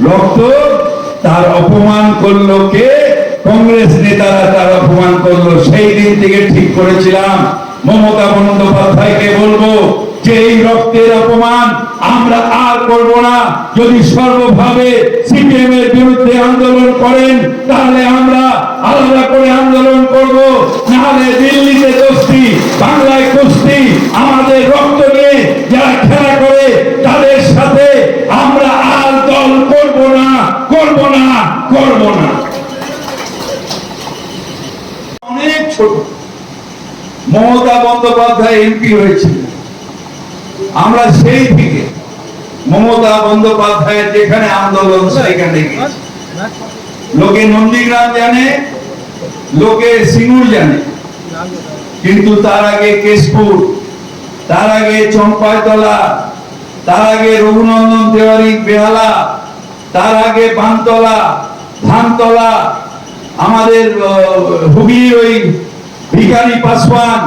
রক্ত তার অপমান করলো কে? কংগ্রেস নেতারা তার অপমান করলো। সেই দিন থেকে ঠিক করেছিলাম মমতা বন্দ্যোপাধ্যায়কে বলবো যে এই রক্তের অপমান আমরা আর করব না। যদি সর্বভাবে সিপিএম এর বিরুদ্ধে আন্দোলন করেন তাহলে আমরা আলাদা করে আন্দোলন করব, নাহলে দিল্লিতে কুস্তি, বাংলায় কুস্তি, আমাদের রক্ত নিয়ে যারা খেলা করে তাদের সাথে আমরা আর দল করব না, করব না, করব না। অনেক ছোট মমতা বন্দ্যোপাধ্যায় এমপি হয়েছিল, আমরা সেই থেকে মমতা বন্দ্যোপাধ্যায়ের যেখানে আন্দোলন সেখানে গেছি। লোকে নন্দীগ্রাম জানে, লোকে সিঙ্গুর জানে, কিন্তু তার আগে কেশপুর, তার আগে চম্পাইতলা, তার আগে রঘুনন্দন তেওয়ারি বেহালা, তার আগে বানতলা, ধানতলা, আমাদের হুগলির ওই ভিখারি পাসওয়ান,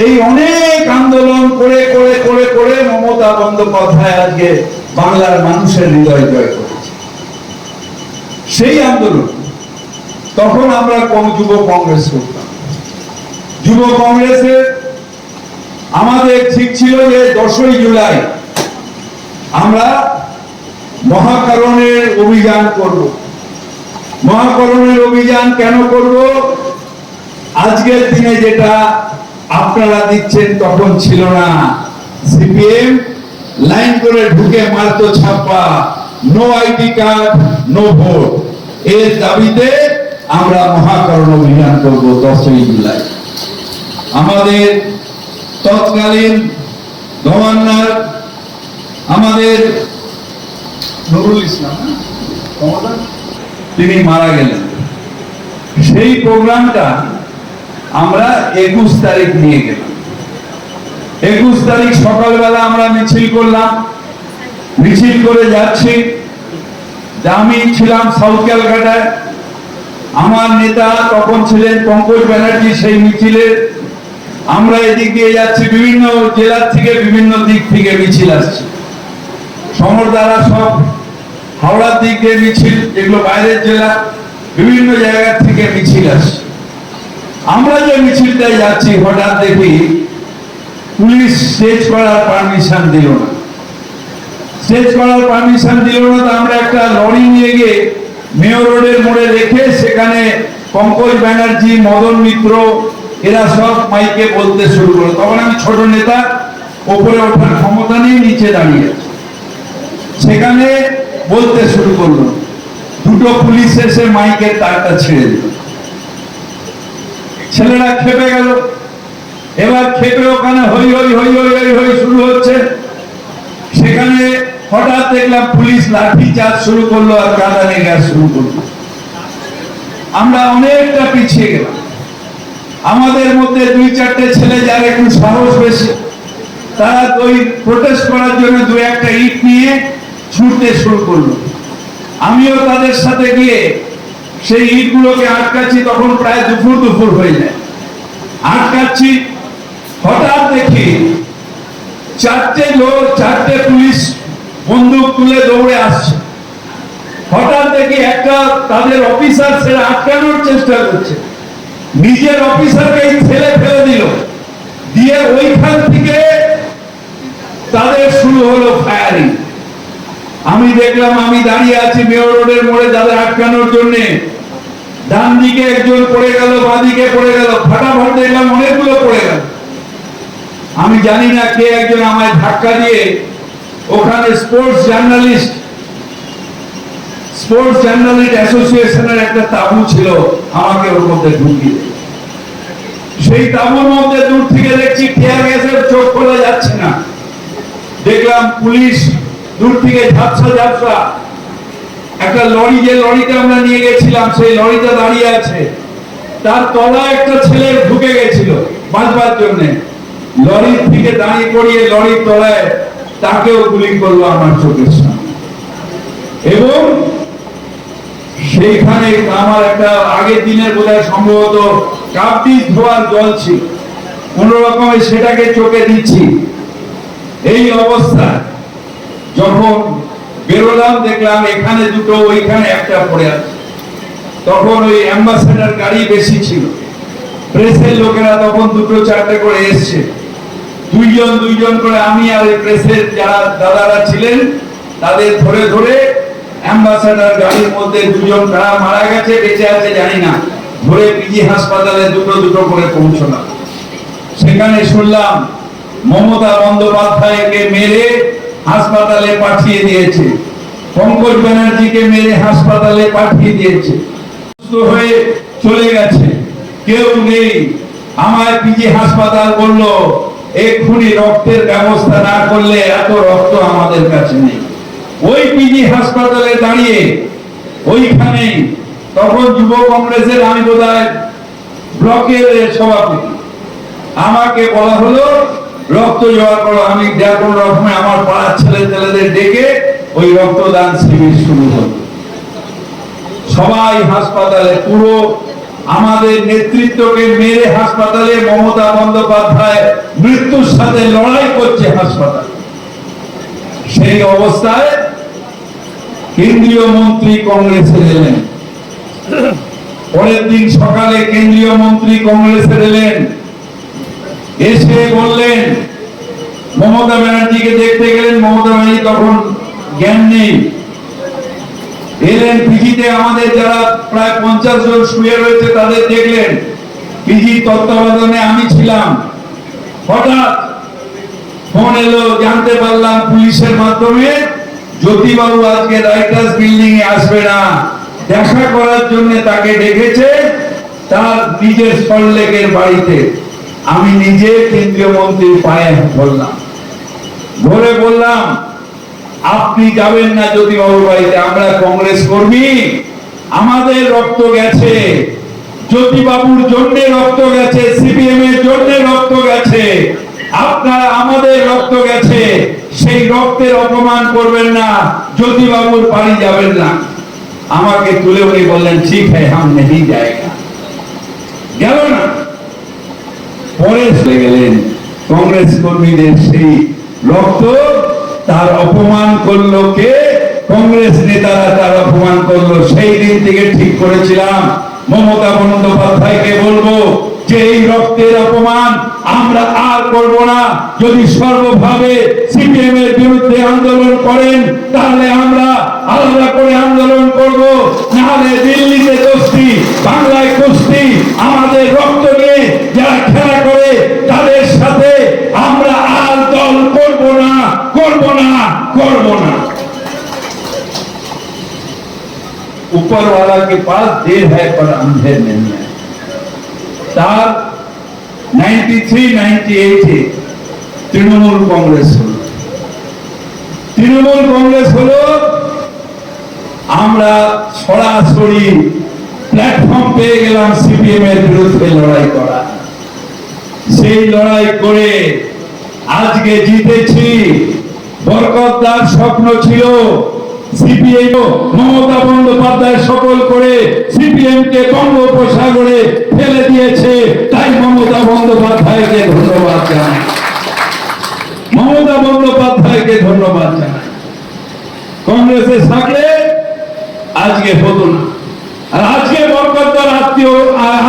এই অনেক আন্দোলন করে করে করে করে মমতা বন্দ্যোপাধ্যায় আজকে বাংলার মানুষের হৃদয় জয় করেছে। সেই আন্দোলন তখন আমরা যুব কংগ্রেস করতাম। যুব কংগ্রেসে আমাদের ঠিক ছিল যে 10ই জুলাই আমরা মহাকারণের অভিযান করব। মহাকারণের অভিযান কেন করব? আজকের দিনে যেটা আপনারা দিচ্ছেন তখন ছিল না। সিপিএম লাইন করে ঢুকে মারতো ছাপ্পা, no ID card no vote. এর দাবিতে আমরা মহাকারণ অভিযান করব 10ই জুলাই। আমাদের তৎকালীন গভর্নর আমাদের নুরুল ইসলাম তিনি মারা গেলেন। সেই প্রোগ্রামটা আমরা 21 তারিখ নিয়ে গেলাম। 21 তারিখ সকালবেলা আমরা মিছিল করলাম। মিছিল করে যাচ্ছি, আমি ছিলাম সাউথ ক্যালকাটায়, আমার নেতা তখন ছিলেন পঙ্কজ ব্যানার্জি সেই মিছিলে। আমরা এদিক দিয়ে যাচ্ছি, বিভিন্ন জেলার থেকে বিভিন্ন দিক থেকে মিছিল আসছে। সমরদারা সব হাওড়ার দিক দিয়ে মিছিল, যেগুলো বাইরের জেলা, বিভিন্ন জায়গা থেকে মিছিল আসছে। আমরা যে মিছিলটায় যাচ্ছি হঠাৎ দেখি পুলিশ স্টেজ করার পারমিশন দিল না। স্টেজ করার পারমিশন দিল না, তো আমরা একটা লরি নিয়ে গিয়ে মেয়র রোডের মোড়ে রেখে সেখানে পঙ্কজ ব্যানার্জি, মদন মিত্র এরা সব মাইকে বলতে শুরু করলো। তখন আমি ছোট নেতা, ওপরে ওঠার ক্ষমতা নেই, নিচে দাঁড়িয়ে আছে। সেখানে বলতে শুরু করলো, দুটো পুলিশ এসে মাইকের তারটা ছেড়ে দিল। ছেলেরা খেপে গেল। এবার খেপে ওখানে হই হই হই হই হই হই শুরু হচ্ছে। সেখানে হঠাৎ দেখলাম পুলিশ লাঠি চার্জ শুরু করলো আর কাঁদানে গ্যাস শুরু করলো। আমরা অনেকটা পিছিয়ে গেলাম। আমাদের মধ্যে 2-4টে ছেলে যার একটু সাহস বেশি, তারা ওই প্রোটেস্ট করার জন্য 2-1টা ইট নিয়ে ছুটতে শুরু করলো। আমিও তাদের সাথে গিয়ে সেই ইটগুলোকে আটকাচ্ছি। তখন প্রায় দুপুর হয়ে যায়। আটকাচ্ছি, হঠাৎ দেখি 4টে পুলিশ বন্দুক তুলে দৌড়ে আসছে। হঠাৎ দেখি একটা তাদের অফিসার সেটা আটকানোর চেষ্টা করছে, নিজের অফিসারকে ঠেলে ফেলে দিল। দিয়ে ওইখান থেকে তাদের শুরু হলো ফায়ারিং। আমি দেখলাম, আমি দাঁড়িয়ে আছি মেয়র রোডের মোড়ে তাদের আটকানোর জন্য। ডান দিকে একজন পড়ে গেল, বাঁ দিকে পড়ে গেল, ফাটাফাট দেখলাম অনেকগুলো পড়ে গেল। আমি জানি না কে একজন আমায় ধাক্কা দিয়ে ওখানে স্পোর্টস জার্নালিস্ট অ্যাসোসিয়েশনের একটা তাবু ছিল, আমাকে ওর মধ্যে ঢুকিয়ে দিল। সেই তাবুর মধ্যে দূর থেকে দেখছি টিয়ার গ্যাসের চোখ খোলা যাচ্ছে না। দেখলাম পুলিশ দূর থেকে ঝাপসা একটা লরি, যে লরিতে আমরা নিয়ে গেছিলাম সেই লরিটা দাঁড়িয়ে আছে, তার তলায় একটা ছেলে ঢুকে গেছিল বাঁচবার জন্য। লরির থেকে দাঁড়িয়ে পড়িয়ে লরির তলায় তাকেও গুলি করলো আমার চোখের সামনে। এবং সেইখানে আমার একটা আগের দিনের বোধহয় সম্ভবত কাপটি ধোয়ার জল ছিল, কোন রকমে সেটাকে চোখে দিচ্ছি। এই অবস্থা যখন বেরোলাম, দেখলাম এখানে দুটো, ওইখানে একটা পড়ে আছে। তখন ওই অ্যাম্বাসেডার গাড়ি বেশি ছিল, প্রেসের লোকেরা তখন দুটো চারটে করে এসছে, দুইজন করে, আমি আর ওই প্রেসের যারা দাদারা ছিলেন তাদের ধরে ধরে অ্যাম্বাসেডার গাড়ির মধ্যে দুজন কারা মারা গেছে, বেঁচে আছে জানি না, ধরে পিজি হাসপাতালে দুটো করে পৌঁছলাম। সেখানে শুনলাম মমতা বন্দ্যোপাধ্যায়কে মেরে হাসপাতালে পাঠিয়ে দিয়েছে, পঙ্কজ ব্যানার্জিকে মেরে হাসপাতালে পাঠিয়ে দিয়েছে, সুস্থ হয়ে চলে গেছে, কেউ নেই। আমায় পিজি হাসপাতাল বলল এক্ষুনি রক্তের ব্যবস্থা না করলে এত রক্ত আমাদের কাছে নেই। ওই পিজি হাসপাতালে দাঁড়িয়ে ওইখানে তখন যুব কংগ্রেসের আমি বোধহয় ব্লকের সভাপতি, আমাকে বলা হলো রক্ত জোগাড় করো। আমি কোন রকমে আমার পাড়ার ছেলেদের ডেকে ওই রক্তদান শিবির শুরু হলো। সবাই হাসপাতালে, পুরো আমাদের নেতৃত্বকে মেরে হাসপাতালে, মমতা বন্দ্যোপাধ্যায় মৃত্যুর সাথে লড়াই করছে হাসপাতাল। সেই অবস্থায় কেন্দ্রীয় মন্ত্রী কংগ্রেসের এলেন, পরের দিন সকালে কেন্দ্রীয় মন্ত্রী কংগ্রেসের এলেন, এসে বললেন মমতা ব্যানার্জিকে দেখতে গেলেন। মমতা ব্যানার্জি তখন জ্ঞান নেই, এলেন পিজিতে, আমাদের যারা প্রায় 50 জন শুয়ে রয়েছে তাদের দেখলেন, পিজির তত্ত্বাবধানে আমি ছিলাম। হঠাৎ ফোন এলো, জানতে পারলাম পুলিশের মাধ্যমে জ্যোতিবাবু আজকে রাইটার্স বিল্ডিং এ আসবে না, দেখা করার জন্য তাকে ডেকেছে তার নিজের সল্টলেকের বাড়িতে। আমি নিজে কেন্দ্রীয় মন্ত্রীর পায়ে ধরলাম, ধরে বললাম আপনি যাবেন না জ্যোতিবাবুর বাড়িতে, আমরা কংগ্রেস কর্মী, আমাদের রক্ত গেছে, জ্যোতিবাবুর জন্য রক্ত গেছে, সিপিএম এর জন্য রক্ত গেছে, আপনারা আমাদের রক্ত গেছে, সেই রক্তের অপমান করবেন না, জ্যোতিবাবুর বাড়ি যাবেন না। আমাকে তুলে উনি বললেন ঠিক হ্যাঁ হাম নেই যায়গা, গেল না। পরে চলে গেলেন কংগ্রেস কর্মীদের সেই রক্ত, তার অপমান করলো কে? কংগ্রেস নেতারা তার অপমান করলো। সেই দিন থেকে ঠিক করেছিলাম মমতা বন্দ্যোপাধ্যায়কে বলবো যে এই রক্তের অপমান আমরা আর করব না। যদি সর্বভাবে সিপিএম এর বিরুদ্ধে আন্দোলন করেন তাহলে আমরা আলাদা করে আন্দোলন করব, নাহলে দিল্লিতে কুস্তি, বাংলায় কুস্তি, আমাদের রক্ত নিয়ে যারা খেলা করে তাদের সাথে আমরা আর দল করব না, করব না, করব না। ऊपर वाला के पास देर है पर अंधेर नहीं है। তার 93-98 তৃণমূল কংগ্রেস হলো, তৃণমূল কংগ্রেস হলো, আমরা সরাসরি প্ল্যাটফর্ম পেয়ে গেলাম সিপিএম এর বিরুদ্ধে লড়াই করা। সেই লড়াই করে আজকে জিতেছি। বরকতদার স্বপ্ন ছিল সিপিএম, মমতা বন্দ্যোপাধ্যায় সকল করে সিপিএম কে বঙ্গোপসাগরে ফেলে দিয়েছে, তাই মমতা বন্দ্যোপাধ্যায়কে ধন্যবাদ জানাই, মমতা বন্দ্যোপাধ্যায়কে ধন্যবাদ জানাই। কংগ্রেসে থাকলে আজকে হতো না। আর আজকে বরকতদার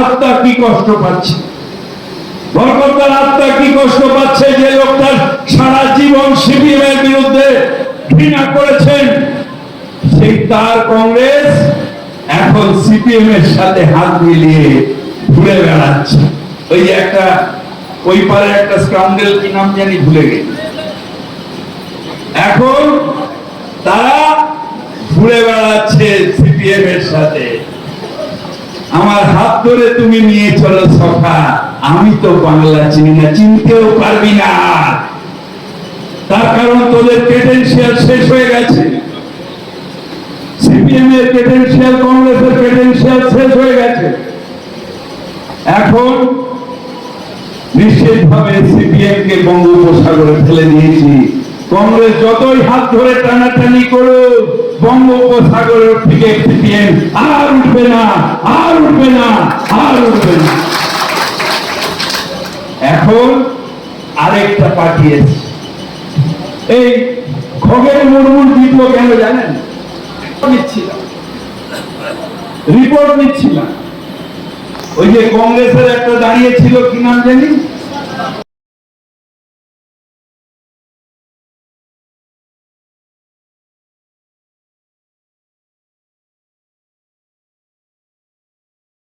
আত্মা কি কষ্ট পাচ্ছে, বরকতদার আত্মা কি কষ্ট পাচ্ছে, যে লোকটা সারা জীবন সিপিএম এর বিরুদ্ধে ঘৃণা করেছেন, সেই তার কংগ্রেস এখন সিপিএম এর সাথে হাত মিলিয়ে ঘুরে বেড়াচ্ছে। ওই একটা ওই পারে একটা স্কাউন্ডেল, কি নাম জানি ভুলে গেছি, এখন তারা ঘুরে বেড়াচ্ছে সিপিএম এর সাথে। আমার হাত ধরে তুমি নিয়ে চলো সখা, আমি তো বাংলা চিনি না, চিনতেও পারবি না। তার কারণ তোদের ক্রেডেনশিয়াল শেষ হয়ে গেছে, সিপিএম এর ক্রেডেনশিয়াল, কংগ্রেসের ক্রেডেনশিয়াল শেষ হয়ে গেছে। এখন নিশ্চিতভাবে সিপিএম কে বঙ্গোপসাগরে ফেলে দিয়েছি। কংগ্রেস যতই হাত ধরে টানাটানি করুক, বঙ্গোপসাগরের থেকে সিপিএম আর উঠবে না, আর উঠবে না, আর উঠবে না। এখন আরেকটা পার্টি এসেছে, এই খগেন মুর্মু জিতলো কেন জানেন? নিচ্ছিলাম, রিপোর্ট নিচ্ছিলাম। ওই যে কংগ্রেসের একটা দাঁড়িয়ে ছিল, কি নাম জানি,